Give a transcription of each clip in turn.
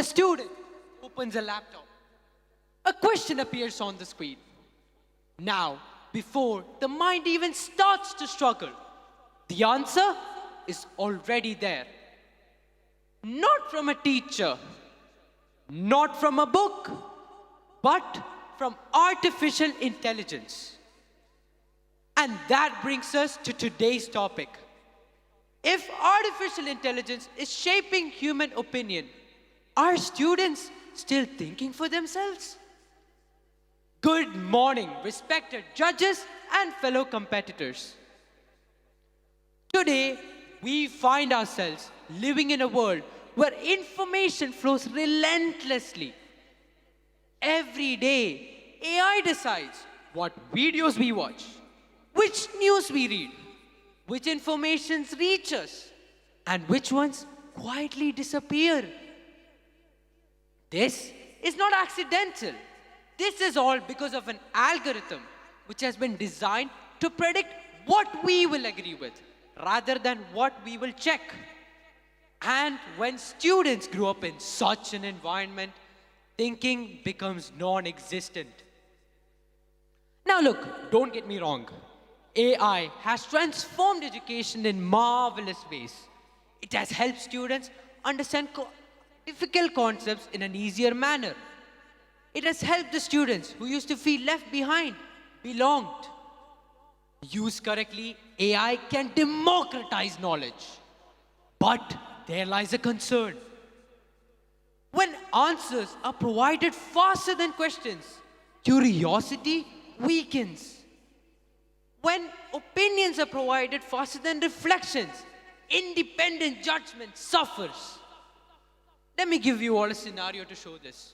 A student opens a laptop. A question appears on the screen. Now, before the mind even starts to struggle, the answer is already there. Not from a teacher, not from a book, but from artificial intelligence. And that brings us to today's topic. If artificial intelligence is shaping human opinion, are students still thinking for themselves? Good morning, respected judges and fellow competitors. Today, we find ourselves living in a world where information flows relentlessly. Every day, AI decides what videos we watch, which news we read, which informations reach us, and which ones quietly disappear. This is not accidental. This is all because of an algorithm which has been designed to predict what we will agree with rather than what we will check. And when students grow up in such an environment, thinking becomes non-existent. Now look, don't get me wrong. AI has transformed education in marvelous ways. It has helped students understand difficult concepts in an easier manner. It has helped the students who used to feel left behind, belonged. Used correctly, AI can democratize knowledge. But there lies a concern. When answers are provided faster than questions, curiosity weakens. When opinions are provided faster than reflections, independent judgment suffers. Let me give you all a scenario to show this.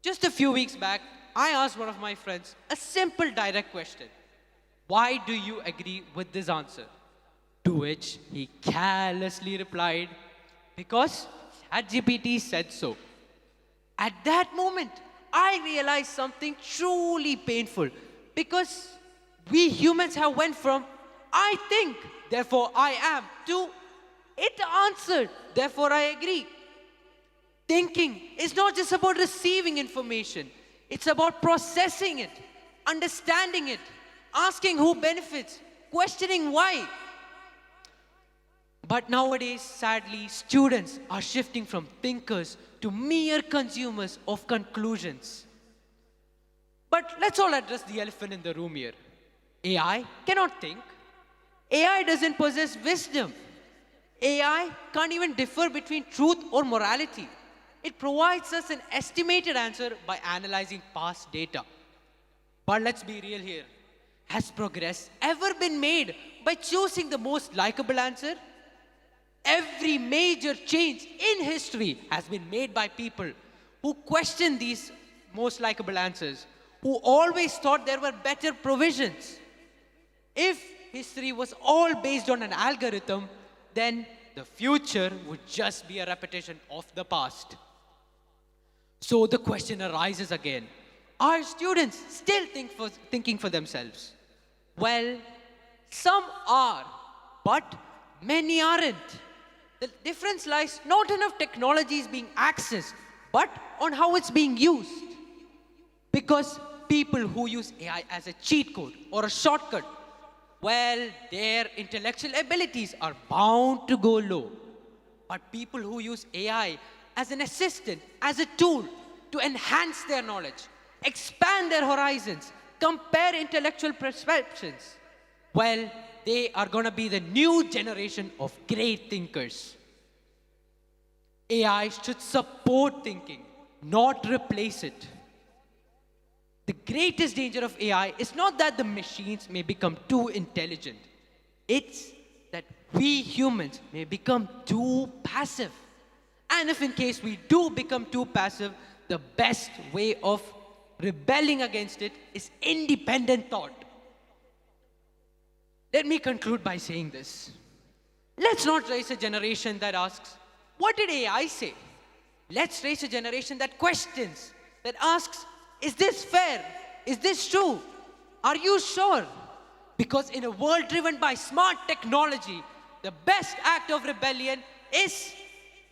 Just a few weeks back, I asked one of my friends a simple direct question. Why do you agree with this answer? To which he carelessly replied, because ChatGPT said so. At that moment, I realized something truly painful because we humans have went from I think, therefore I am, to it answered, therefore I agree. Thinking is not just about receiving information. It's about processing it, understanding it, asking who benefits, questioning why. But nowadays, sadly, students are shifting from thinkers to mere consumers of conclusions. But let's all address the elephant in the room here. AI cannot think. AI doesn't possess wisdom. AI can't even differ between truth or morality. It provides us an estimated answer by analyzing past data. But let's be real here. Has progress ever been made by choosing the most likable answer? Every major change in history has been made by people who question these most likable answers, who always thought there were better provisions. If history was all based on an algorithm, then the future would just be a repetition of the past. So the question arises again. Are students still thinking for themselves? Well, some are, but many aren't. The difference lies not in how technology is being accessed, but on how it's being used. Because people who use AI as a cheat code or a shortcut, well, their intellectual abilities are bound to go low. But people who use AI as an assistant, as a tool to enhance their knowledge, expand their horizons, compare intellectual perceptions, well, they are going to be the new generation of great thinkers. AI should support thinking, not replace it. The greatest danger of AI is not that the machines may become too intelligent. It's that we humans may become too passive. And if in case we do become too passive, the best way of rebelling against it is independent thought. Let me conclude by saying this. Let's not raise a generation that asks, what did AI say? Let's raise a generation that questions, that asks, is this fair? Is this true? Are you sure? Because in a world driven by smart technology, the best act of rebellion is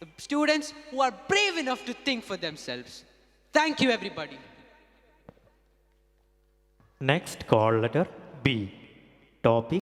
The students who are brave enough to think for themselves. Thank you, everybody. Next call letter B. Topic